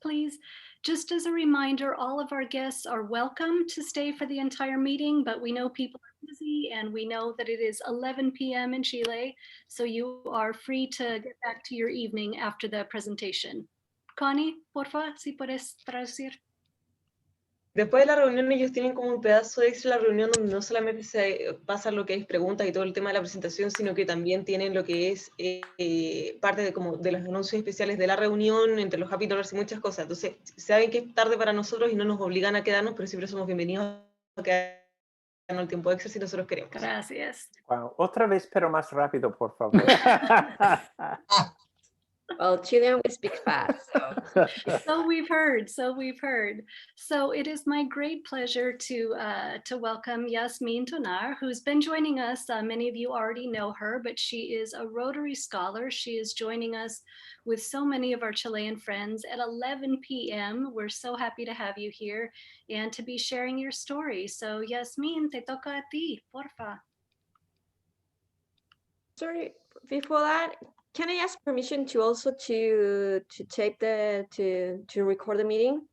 please. Just as a reminder, all of our guests are welcome to stay for the entire meeting, but we know people are busy and we know that it is 11 p.m. in Chile, so you are free to get back to your evening after the presentation. Connie, porfa, si puedes traducir. Después de la reunión ellos tienen como un pedazo extra de la reunión donde no solamente se pasa lo que es preguntas y todo el tema de la presentación, sino que también tienen lo que es parte de, como de los anuncios especiales de la reunión, entre los happy hours y muchas cosas. Entonces, saben que es tarde para nosotros y no nos obligan a quedarnos, pero siempre somos bienvenidos a quedarnos el tiempo extra si nosotros queremos. Gracias. Wow. Otra vez, pero más rápido, por favor. Well, Chilean we speak fast, so. So we've heard. So it is my great pleasure to welcome Yazmin Donaire, who's been joining us. Many of you already know her, but she is a Rotary Scholar. She is joining us with so many of our Chilean friends at 11 p.m. We're so happy to have you here and to be sharing your story. So Yazmin, te toca a ti, porfa. Sorry, before that, can I ask permission to also to tape to record the meeting?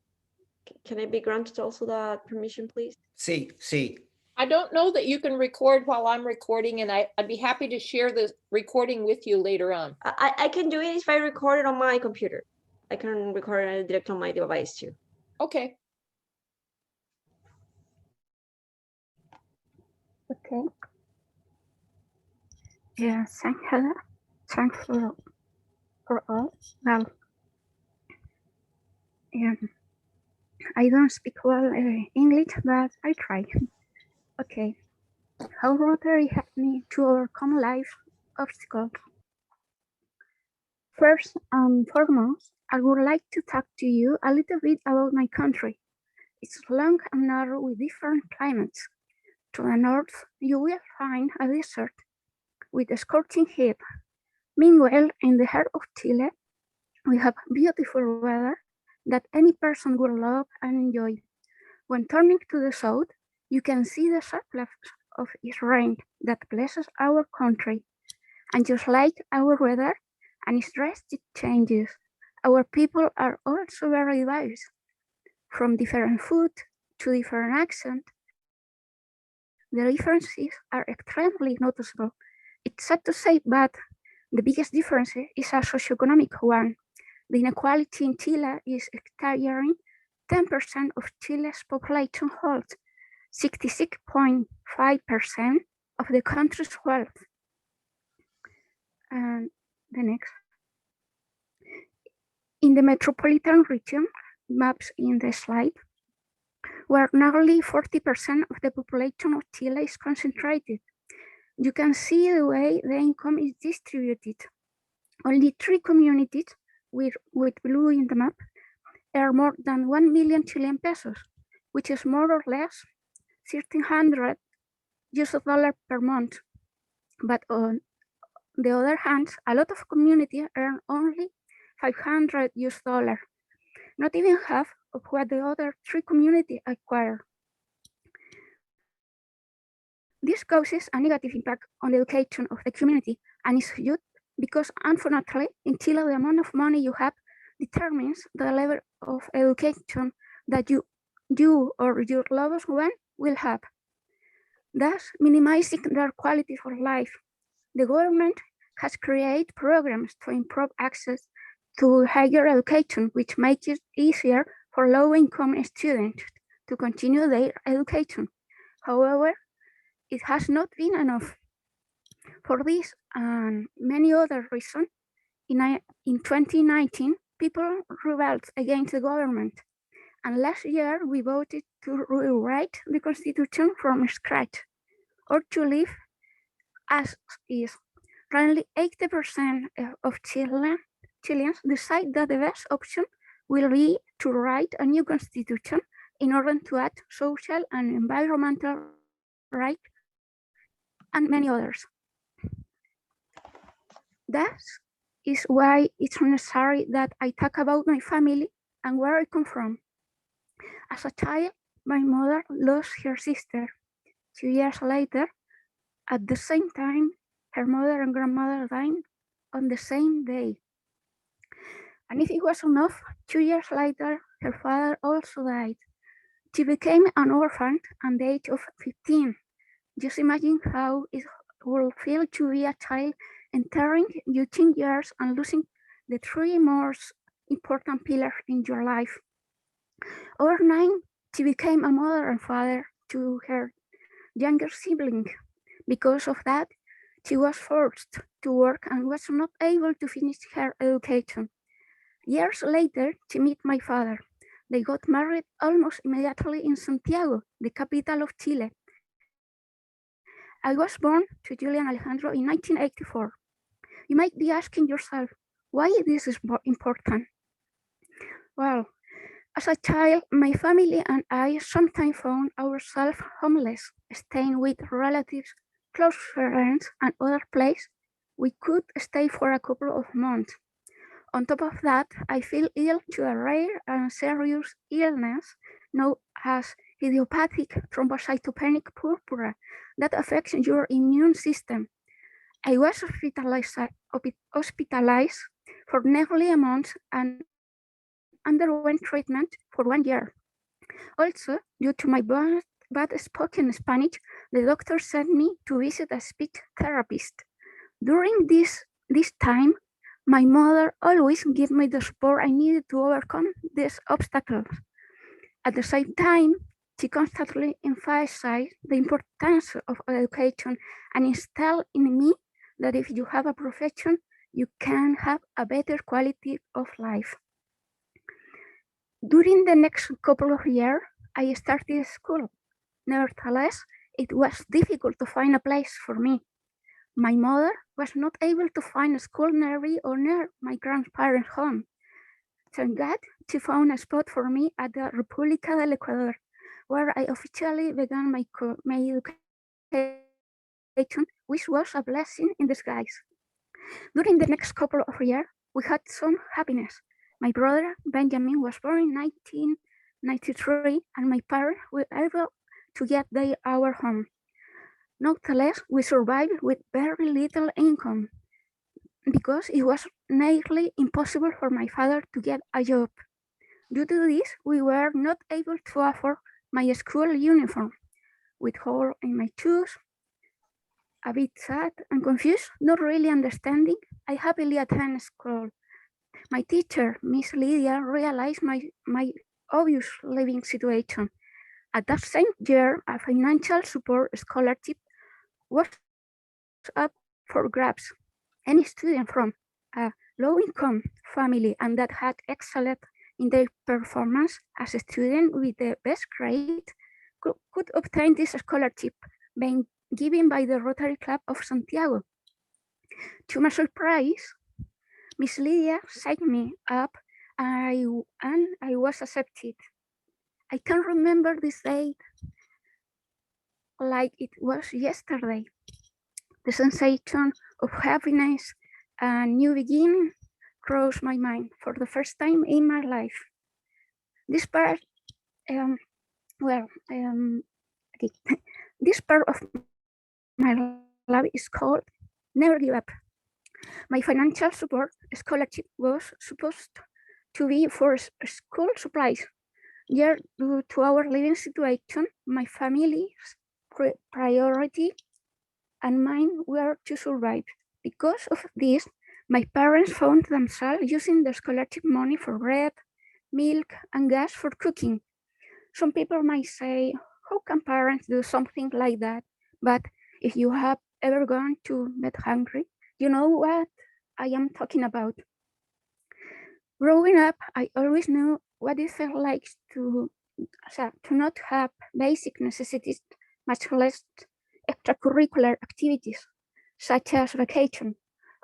Can I be granted also that permission, please? Sí, sí. I don't know that you can record while I'm recording, and I'd be happy to share the recording with you later on. I can do it if I record it on my computer. I can record it direct on my device too. Okay. Okay. Yeah, thanks for all. Well, I don't speak well English, but I try. Okay. How Rotary helped me to overcome life obstacles. First and foremost, I would like to talk to you a little bit about my country. It's long and narrow with different climates. To the north, you will find a desert with a scorching heat. Meanwhile, in the heart of Chile, we have beautiful weather that any person will love and enjoy. When turning to the south, you can see the surplus of its rain that blesses our country. And just like our weather and its drastic changes, our people are also very diverse. From different food to different accent, the differences are extremely noticeable. It's sad to say, but the biggest difference is a socioeconomic one. The inequality in Chile is staggering. 10% of Chile's population holds 66.5% of the country's wealth. And the next. In the metropolitan region, maps in the slide, where nearly 40% of the population of Chile is concentrated, you can see the way the income is distributed. Only 3 communities with blue in the map earn more than 1 million Chilean pesos, which is more or less $1,300 per month. But on the other hand, a lot of communities earn only $500, not even half of what the other 3 communities acquire. This causes a negative impact on the education of the community and its youth because, unfortunately, in Chile, the amount of money you have determines the level of education that you or your loved one will have, thus minimizing their quality of life. The government has created programs to improve access to higher education, which makes it easier for low-income students to continue their education. However, it has not been enough. For this and many other reasons, in 2019, people rebelled against the government. And last year, we voted to rewrite the constitution from scratch or to live as is. Currently, 80% of Chileans decide that the best option will be to write a new constitution in order to add social and environmental rights and many others. That is why it's necessary that I talk about my family and where I come from. As a child, my mother lost her sister. 2 years later, at the same time, her mother and grandmother died on the same day. And if it was enough, 2 years later, her father also died. She became an orphan at the age of 15. Just imagine how it will feel to be a child entering your teen years and losing the three most important pillars in your life. Overnight, she became a mother and father to her younger sibling. Because of that, she was forced to work and was not able to finish her education. Years later, she met my father. They got married almost immediately in Santiago, the capital of Chile. I was born to Julian Alejandro in 1984. You might be asking yourself, why this is important? Well, as a child, my family and I sometimes found ourselves homeless, staying with relatives, close friends, and other places we could stay for a couple of months. On top of that, I fell ill to a rare and serious illness known as idiopathic thrombocytopenic purpura that affects your immune system. I was hospitalized for nearly a month and underwent treatment for 1 year. Also, due to my bad spoken Spanish, the doctor sent me to visit a speech therapist. During this time, my mother always gave me the support I needed to overcome these obstacles. At the same time, she constantly emphasized the importance of education and instilled in me that if you have a profession, you can have a better quality of life. During the next couple of years, I started school. Nevertheless, it was difficult to find a place for me. My mother was not able to find a school near me or near my grandparents' home. Thank God, she found a spot for me at the República del Ecuador, where I officially began my education, which was a blessing in disguise. During the next couple of years, we had some happiness. My brother Benjamin was born in 1993, and my parents were able to get our home. Nonetheless, we survived with very little income because it was nearly impossible for my father to get a job. Due to this, we were not able to afford my school uniform. With hole in my shoes, a bit sad and confused, not really understanding, I happily attended school. My teacher, Miss Lydia, realized my obvious living situation. At that same year, a financial support scholarship was up for grabs. Any student from a low-income family and that had excelled in their performance as a student with the best grade could obtain this scholarship being given by the Rotary Club of Santiago. To my surprise, Miss Lydia signed me up and I was accepted. I can remember this date like it was yesterday. The sensation of happiness and new beginning crossed my mind for the first time in my life. This part, this part of my life is called Never Give Up. My financial support scholarship was supposed to be for school supplies. Yet, due to our living situation, my family's priority and mine were to survive. Because of this, my parents found themselves using the scholarship money for bread, milk, and gas for cooking. Some people might say, how can parents do something like that? But if you have ever gone to bed hungry, you know what I am talking about. Growing up, I always knew what it felt like to not have basic necessities, much less extracurricular activities, such as vacation,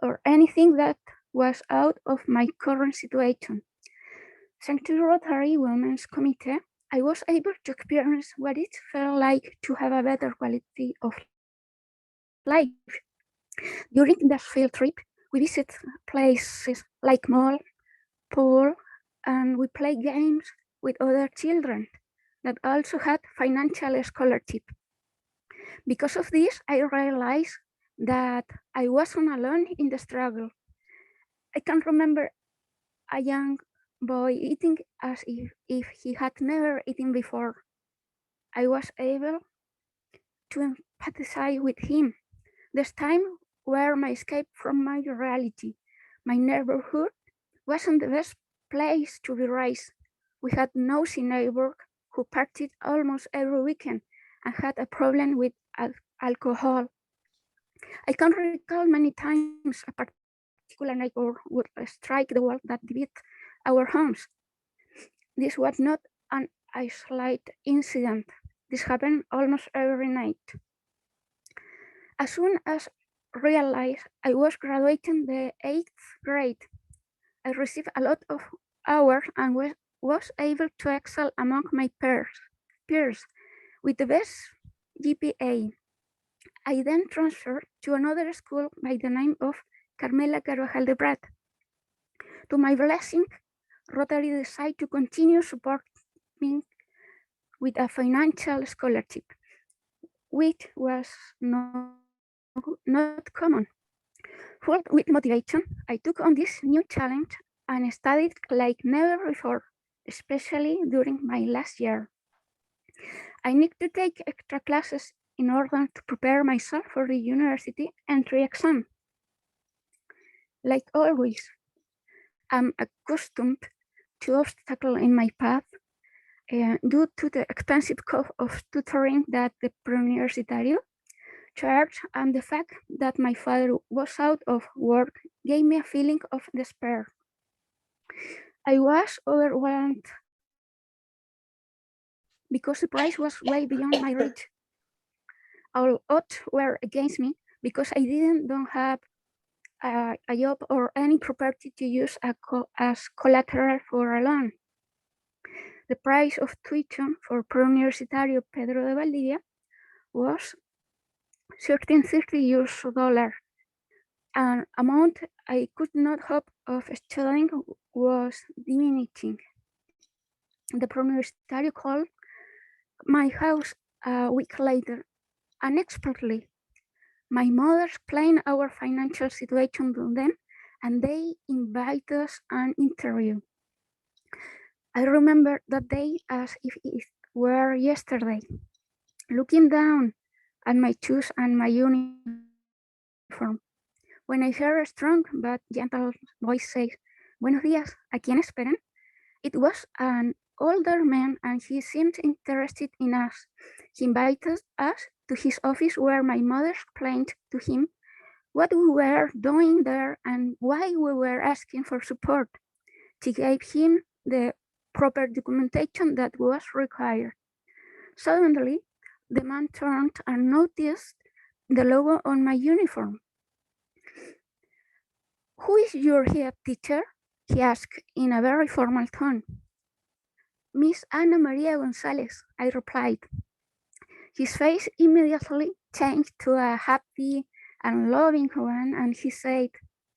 or anything that was out of my current situation. Thanks to the Rotary Women's Committee, I was able to experience what it felt like to have a better quality of life. During that field trip, we visited places like mall, pool, and we played games with other children that also had financial scholarship. Because of this, I realized that I wasn't alone in the struggle. I can remember a young boy eating as if he had never eaten before. I was able to empathize with him. This time were my escape from my reality. My neighborhood wasn't the best place to be raised. We had nosy neighbor who partied almost every weekend and had a problem with alcohol. I can recall many times a particular neighbor would strike the wall that divided our homes. This was not an isolated incident. This happened almost every night. As soon as I realized I was graduating the 8th grade, I received a lot of hours and was able to excel among my peers with the best GPA. I then transferred to another school by the name of Carmela Carvajal de Prat. To my blessing, Rotary decided to continue supporting me with a financial scholarship, which was not common. Full with motivation, I took on this new challenge and studied like never before, especially during my last year. I need to take extra classes in order to prepare myself for the university entry exam. Like always, I'm accustomed to obstacles in my path due to the expensive cost of tutoring that the Preuniversitario charged and the fact that my father was out of work gave me a feeling of despair. I was overwhelmed because the price was way beyond my reach. All odds were against me because I don't have a job or any property to use as collateral for a loan. The price of tuition for Preuniversitario Pedro de Valdivia was $1330, an amount I could not hope of studying was diminishing. The Preuniversitario called my house a week later, unexpectedly. My mother explained our financial situation to them, and they invited us an interview. I remember that day as if it were yesterday, looking down at my shoes and my uniform. When I heard a strong but gentle voice say, "Buenos días, ¿a quién esperan?" It was an older man and he seemed interested in us. He invited us to his office where my mother explained to him what we were doing there and why we were asking for support. She gave him the proper documentation that was required. Suddenly, the man turned and noticed the logo on my uniform. "Who is your head teacher?" he asked in a very formal tone. "Miss Ana Maria Gonzalez," I replied. His face immediately changed to a happy and loving one, and he said,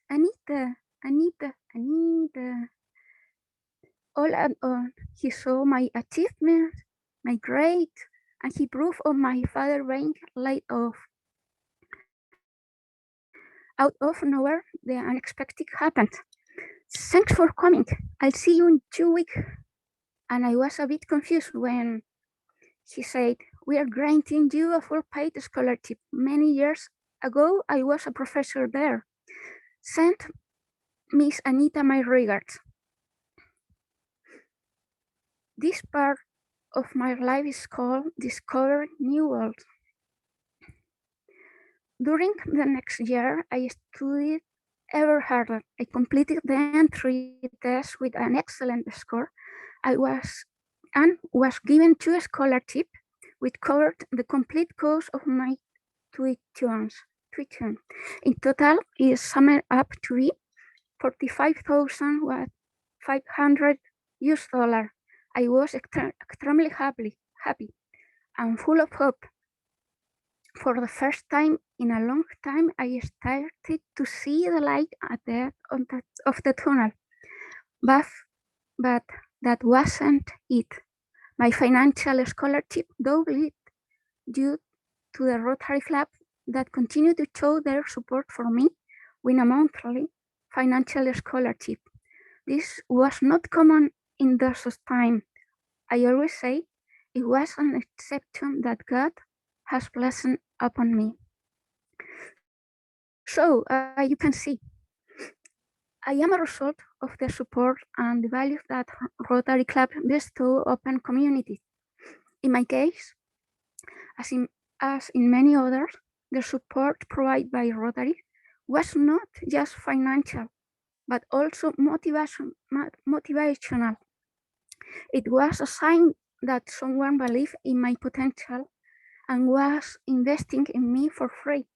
"Anita, Anita, Anita." All at once, he saw my achievements, my grades, and he proved of my father being laid off. Out of nowhere, the unexpected happened. "Thanks for coming. I'll see you in 2 weeks." And I was a bit confused when he said, "We are granting you a full paid scholarship. Many years ago, I was a professor there. Send Miss Anita my regards." This part of my life is called Discover New Worlds. During the next year, I studied ever harder. I completed the entry test with an excellent score. I was given 2 scholarships, which covered the complete cost of my tuition. In total, it summed up to be $45,500 US. I was extremely happy and full of hope. For the first time in a long time, I started to see the light at the end of the tunnel. But that wasn't it. My financial scholarship doubled due to the Rotary Club that continued to show their support for me with a monthly financial scholarship. This was not common in those time. I always say it was an exception that God has blessed upon me. So you can see, I am a result of the support and the values that Rotary Club bestow upon communities. In my case, as in many others, the support provided by Rotary was not just financial, but also motivational. It was a sign that someone believed in my potential and was investing in me for free,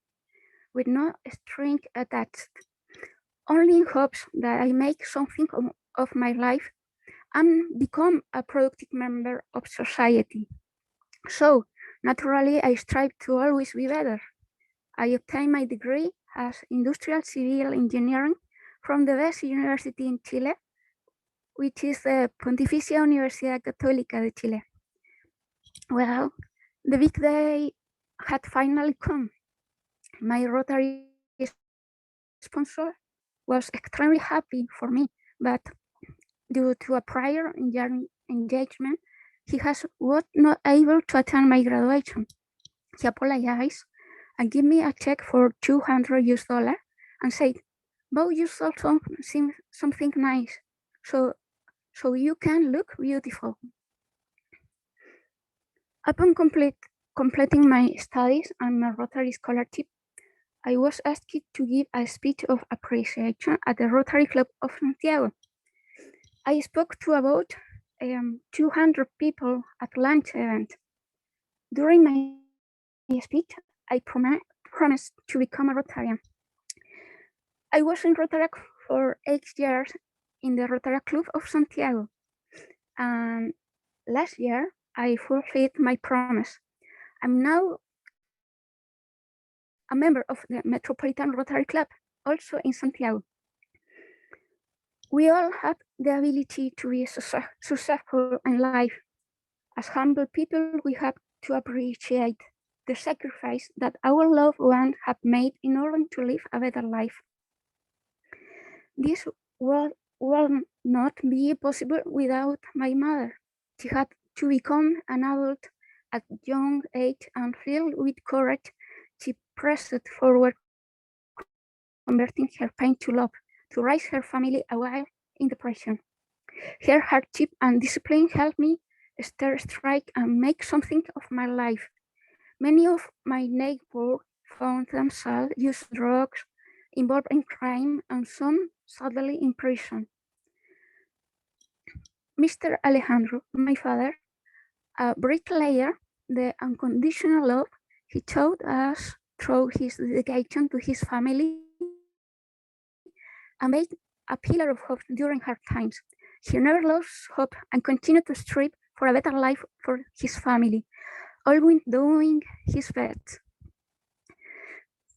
with no string attached, only in hopes that I make something of my life and become a productive member of society. So, naturally, I strive to always be better. I obtained my degree as Industrial Civil Engineering from the best university in Chile, which is the Pontificia Universidad Católica de Chile. Well, the big day had finally come. My Rotary sponsor was extremely happy for me, but due to a prior engagement, he was not able to attend my graduation. He apologized and gave me a check for $200 and said, "But you saw something nice, so you can look beautiful." Upon completing my studies and my Rotary scholarship, I was asked to give a speech of appreciation at the Rotary Club of Santiago. I spoke to about 200 people at lunch event. During my speech, I promised to become a Rotarian. I was in Rotary for 8 years in the Rotary Club of Santiago, and last year I fulfilled my promise. I'm now a member of the Metropolitan Rotary Club, also in Santiago. We all have the ability to be successful in life. As humble people, we have to appreciate the sacrifice that our loved ones have made in order to live a better life. This will not be possible without my mother. She had to become an adult at young age, and filled with courage, she pressed forward, converting her pain to love, to raise her family while in depression. Her hardship and discipline helped me strike and make something of my life. Many of my neighbors found themselves using drugs, involved in crime, and some sadly in prison. Mr. Alejandro, my father, a bricklayer, the unconditional love he showed us through his dedication to his family and made a pillar of hope during hard times. He never lost hope and continued to strive for a better life for his family, always doing his best.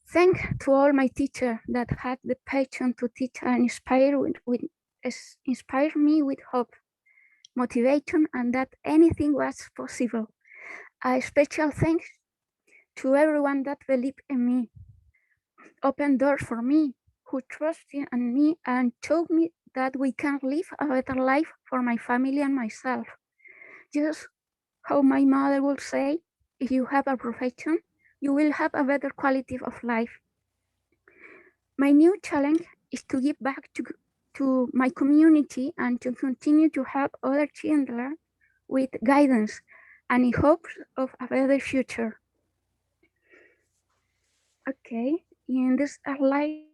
Thanks to all my teachers that had the patience to teach and inspire me with hope, motivation, and that anything was possible. A special thanks to everyone that believed in me, opened doors for me, who trusted in me and showed me that we can live a better life for my family and myself. Just how my mother would say, if you have a profession, you will have a better quality of life. My new challenge is to give back to my community and to continue to help other children with guidance and in hopes of a better future. Okay, in this slide,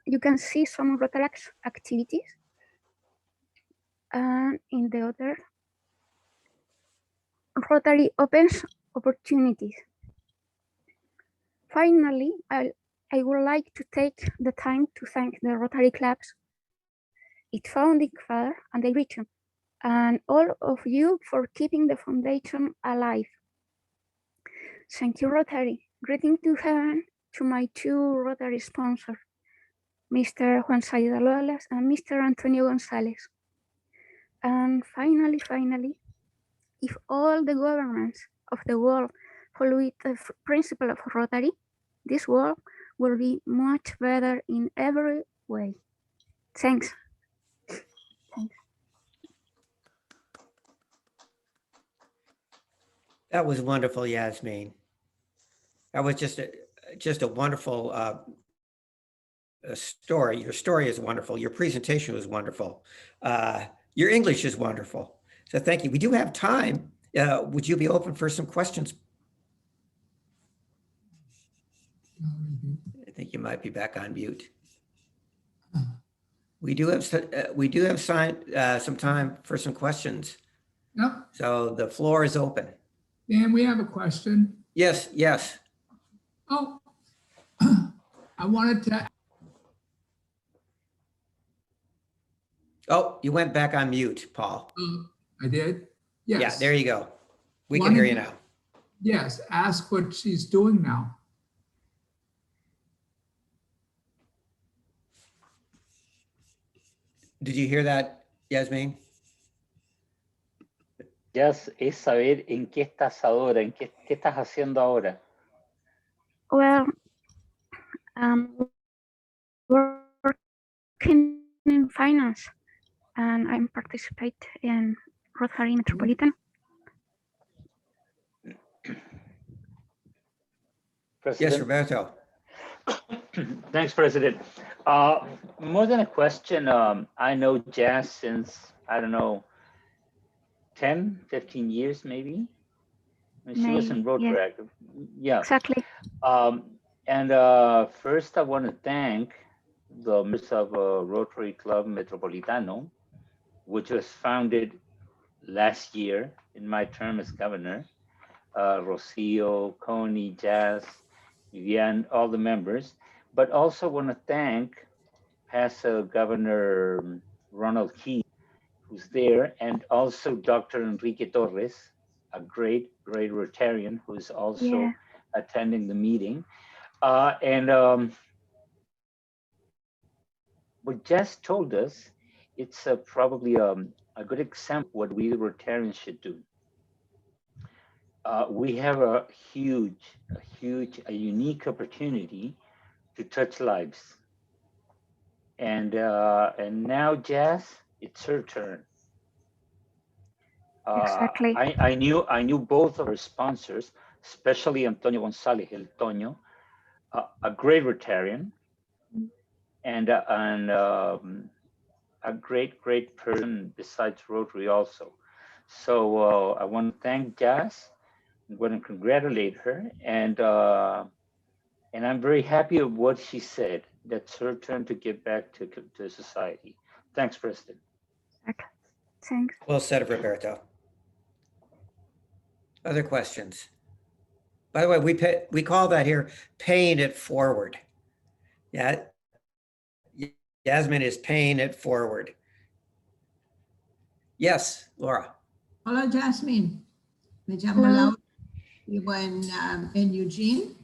you can see some Rotary activities. And in the other, Rotary opens opportunities. Finally, I would like to take the time to thank the Rotary clubs, its founding father and the region, and all of you for keeping the foundation alive. Thank you, Rotary. Greeting to heaven to my two Rotary sponsors, Mr. Juan Saida Lolas and Mr. Antonio Gonzalez. And finally, if all the governments of the world follow the principle of Rotary, this world will be much better in every way. Thanks. That was wonderful, Yazmin. That was just a wonderful story. Your story is wonderful. Your presentation was wonderful. Your English is wonderful. So thank you. We do have time. Would you be open for some questions? I think you might be back on mute. We do have some time for some questions. Yep. So the floor is open. Dan, we have a question. Yes, yes. Oh, I wanted to. Oh, you went back on mute, Paul. I did. Yes. Yeah, there you go. We can hear you now. Yes, ask what she's doing now. Did you hear that, Yazmin? Jazz, es saber en qué estás ahora, en qué estás haciendo ahora. Well, working in finance, and I participate in Rotary Metropolitan. President? Yes, Roberto. Thanks, President. More than a question, I know Jazz since, I don't know, 10, 15 years maybe. She was in Rotary. Yeah. Exactly. First I want to thank the members of Rotary Club Metropolitano, which was founded last year in my term as governor. Rocio, Coney, Jazz, Vivian, all the members, but also want to thank past Governor Ronald Key, who's there, and also Dr. Enrique Torres, a great Rotarian who's also attending the meeting. What Jess told us, it's probably a good example of what we Rotarians should do. We have a unique opportunity to touch lives. And now, Jazz, it's her turn. Exactly. I knew both of our sponsors, especially Antonio Gonzalez, El Toño, a great Rotarian, and a great person besides Rotary also. So I want to thank Jazz. I'm going to congratulate her, and I'm very happy of what she said. That's her turn to give back to society. Thanks, President. Okay. Thanks. Well said, Roberto. Other questions? By the way, we call that here paying it forward. Yeah, Yazmin is paying it forward. Yes, Laura. Hola, Yazmin. Me llamo Hello. Laura. Vivo en Eugene.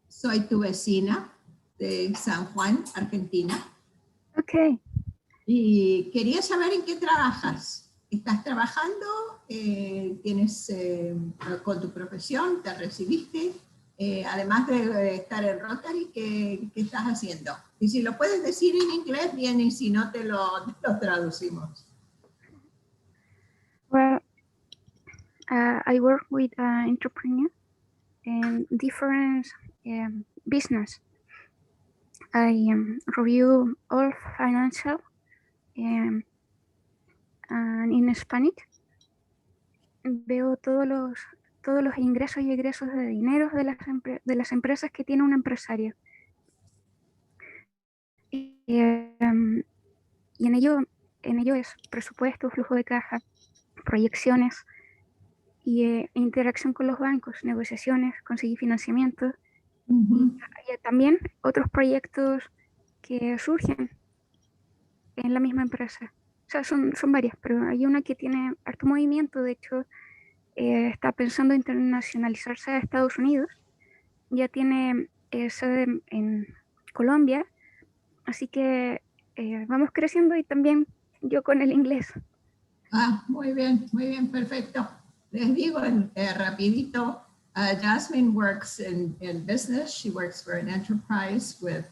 Soy tu vecina de San Juan, Argentina. Okay. Y quería saber en qué trabajas. ¿Estás trabajando? ¿Tienes con tu profesión? ¿Te recibiste? Además de estar en Rotary, ¿qué estás haciendo? Y si lo puedes decir en inglés, bien, y si no, te lo traducimos. Well, I work with entrepreneurs in different business. I review all financial and in Spanish. Veo todos los ingresos y egresos de dinero de las empresas que tiene un empresario. Y en ello es presupuesto, flujo de caja, proyecciones y interacción con los bancos, negociaciones, conseguir financiamiento. Y también otros proyectos que surgen en la misma empresa. O sea, son varias, pero hay una que tiene harto movimiento. De hecho, está pensando internacionalizarse a Estados Unidos. Ya tiene sede en Colombia. Así que vamos creciendo y también yo con el inglés. Muy bien, perfecto. Les digo rapidito, Yazmin works in business. She works for an enterprise with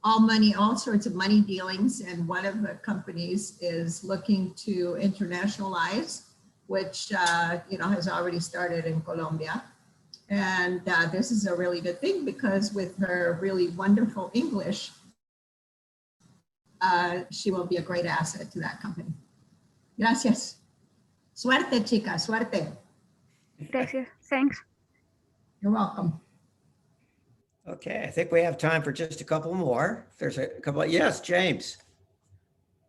all sorts of money dealings, and one of the companies is looking to internationalize. which has already started in Colombia. And this is a really good thing because with her really wonderful English, she will be a great asset to that company. Gracias. Suerte, chica, suerte. Gracias. Thanks. You're welcome. Okay, I think we have time for just a couple more. There's a couple. Yes, James.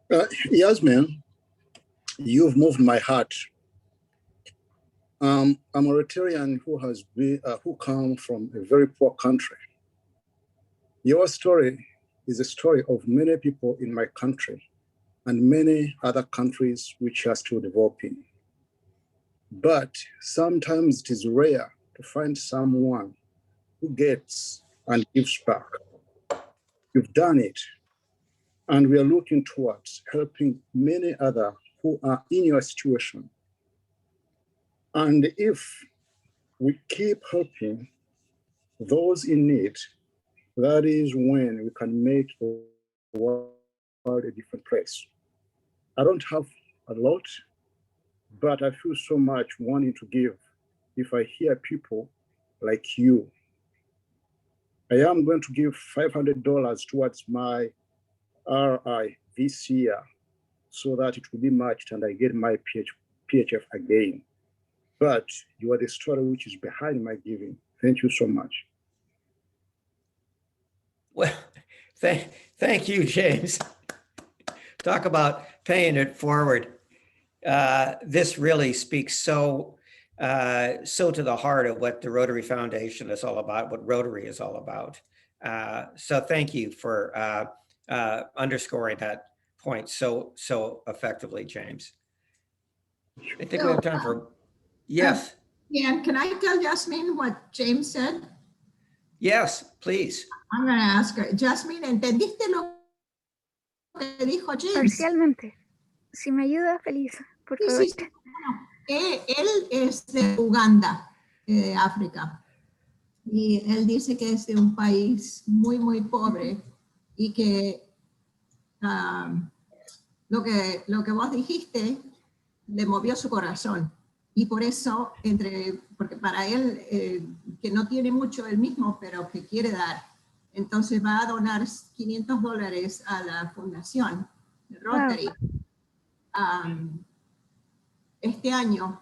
Yazmin, you've moved my heart. I'm a Rotarian who come from a very poor country. Your story is a story of many people in my country and many other countries which are still developing. But sometimes it is rare to find someone who gets and gives back. You've done it. And we are looking towards helping many other who are in your situation. And if we keep helping those in need, that is when we can make the world a different place. I don't have a lot, but I feel so much wanting to give if I hear people like you. I am going to give $500 towards my RI this year so that it will be matched and I get my PHF again. But you are the story which is behind my giving. Thank you so much. Well, thank you, James. Talk about paying it forward. This really speaks so to the heart of what the Rotary Foundation is all about, what Rotary is all about. So thank you for underscoring that point so effectively, James. I think we have time for, yes. Yeah, can I tell Yazmin what James said? Yes, please. I'm going to ask her. Yazmin, ¿entendiste lo que dijo James? Parcialmente. Si me ayuda, feliz. Por favor. Sí, sí. Bueno, él es de Uganda, de África. Y él dice que es de un país muy, muy pobre y que lo que vos dijiste le movió su corazón. Y por eso, porque para él, que no tiene mucho él mismo, pero que quiere dar, entonces va a donar $500 a la fundación de Rotary este año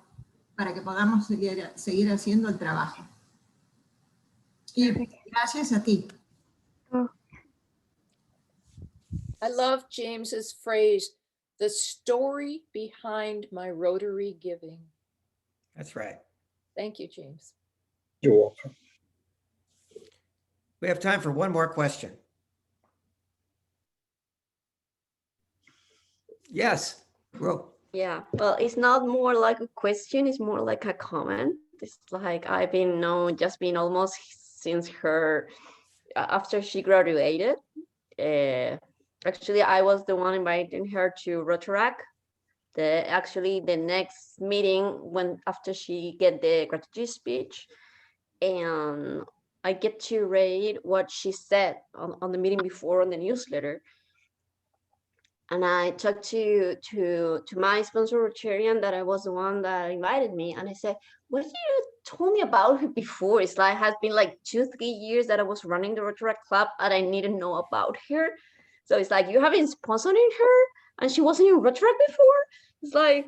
para que podamos seguir haciendo el trabajo. Y gracias a ti. I love James's phrase, the story behind my Rotary giving. That's right. Thank you, James. You're welcome. We have time for one more question. Yes, Ro. Yeah, well, it's not more like a question, it's more like a comment. It's like I've been known Yazmin almost since her, after she graduated. Actually, I was the one inviting her to Rotaract. The next meeting after she get the gratitude speech, and I get to read what she said on the meeting before on the newsletter. And I talked to my sponsor Rotarian that I was the one that invited me, and I said, "What did you told me about her before? It's like has been like 2-3 years that I was running the Rotaract Club, and I didn't know about her. So it's like you have been sponsoring her, and she wasn't in Rotaract before. It's like,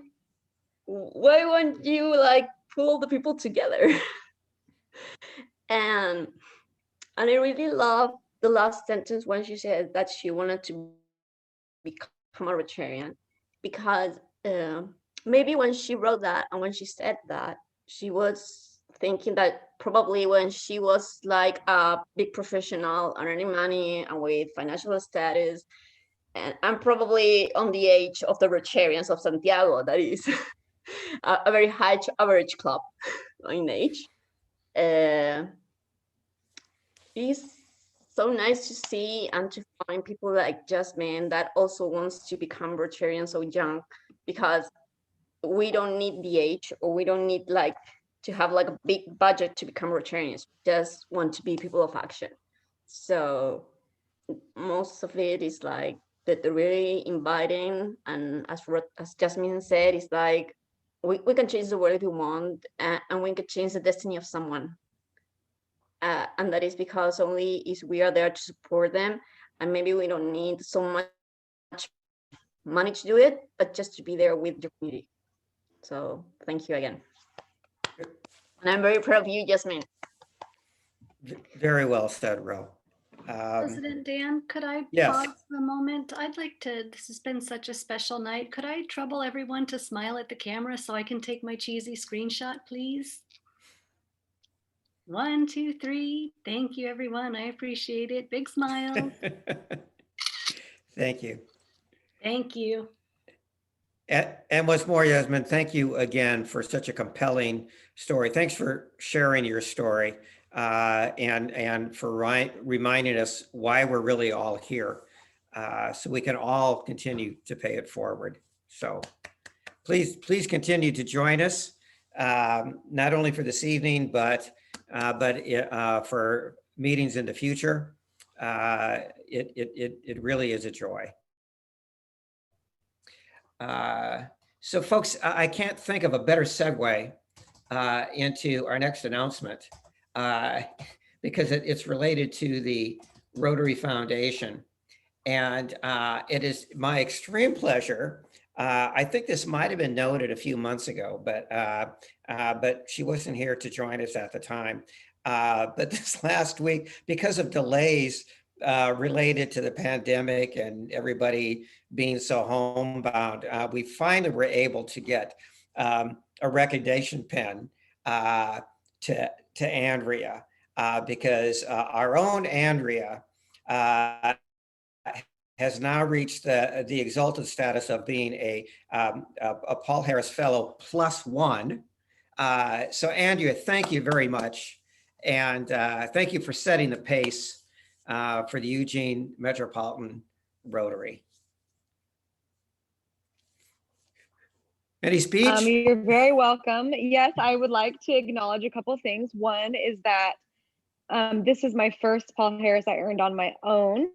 why won't you like pull the people together?" and I really love the last sentence when she said that she wanted to become a Rotarian, because maybe when she wrote that and when she said that, she was thinking that probably when she was like a big professional earning money and with financial status, and I'm probably on the age of the Rotarians of Santiago, that is a very high average club in age. It's so nice to see and to find people like Yazmin that also wants to become Rotarian so young, because we don't need the age, or we don't need like to have like a big budget to become Rotarians. We just want to be people of action. So most of it is like that they're really inviting, and as Yazmin said, it's like we can change the world if we want, and we can change the destiny of someone. And that is because only if we are there to support them, and maybe we don't need so much money to do it, but just to be there with your community. So thank you again. And I'm very proud of you, Yazmin. Very well said, Ro. President Dan, could I yes. pause for a moment? I'd like to, this has been such a special night. Could I trouble everyone to smile at the camera so I can take my cheesy screenshot, please? 1, 2, 3. Thank you, everyone. I appreciate it. Big smile. Thank you. Thank you. And what's more, Yazmin, thank you again for such a compelling story. Thanks for sharing your story and for reminding us why we're really all here, so we can all continue to pay it forward. So please continue to join us, not only for this evening, but for meetings in the future. It really is a joy. So folks, I can't think of a better segue into our next announcement because it's related to the Rotary Foundation. And it is my extreme pleasure. I think this might have been noted a few months ago, but she wasn't here to join us at the time. But this last week, because of delays related to the pandemic and everybody being so homebound, we finally were able to get a recognition pin to Andrea because our own Andrea has now reached the exalted status of being a Paul Harris Fellow +1. So Andrea, thank you very much. And thank you for setting the pace for the Eugene Metropolitan Rotary. Any speech? You're very welcome. Yes, I would like to acknowledge a couple of things. One is that this is my first Paul Harris I earned on my own.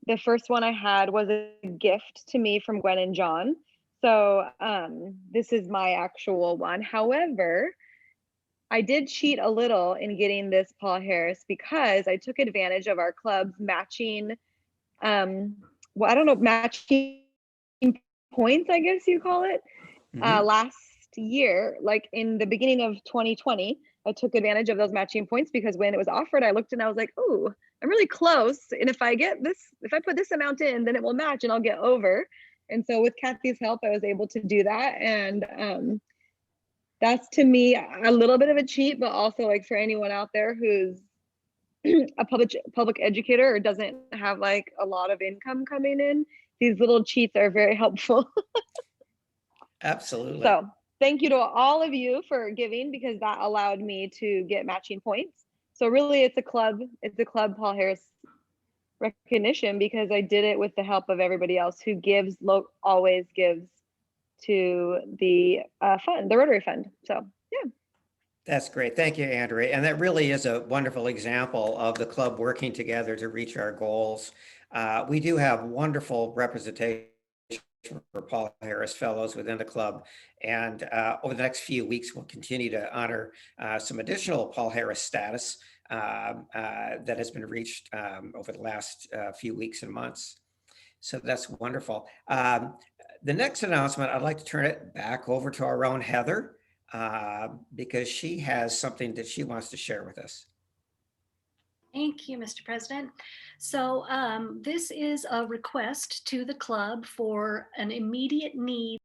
The first one I had was a gift to me from Gwen and John. So this is my actual one. However, I did cheat a little in getting this Paul Harris because I took advantage of our club's matching, well, I don't know, matching points, I guess you call it. Last year, like in the beginning of 2020, I took advantage of those matching points because when it was offered, I looked and I was like, oh, I'm really close. And if I get this, if I put this amount in, then it will match and I'll get over. And so with Kathy's help, I was able to do that. And that's to me a little bit of a cheat, but also like for anyone out there who's a public educator or doesn't have like a lot of income coming in, these little cheats are very helpful. Absolutely. So thank you to all of you for giving because that allowed me to get matching points. So really it's a club Paul Harris recognition because I did it with the help of everybody else who gives, always gives to the fund, the Rotary Fund. So yeah. That's great. Thank you, Andrea. And that really is a wonderful example of the club working together to reach our goals. We do have wonderful representation for Paul Harris Fellows within the club. And over the next few weeks, we'll continue to honor some additional Paul Harris status that has been reached over the last few weeks and months. So that's wonderful. The next announcement, I'd like to turn it back over to our own Heather because she has something that she wants to share with us. Thank you, Mr. President. So this is a request to the club for an immediate need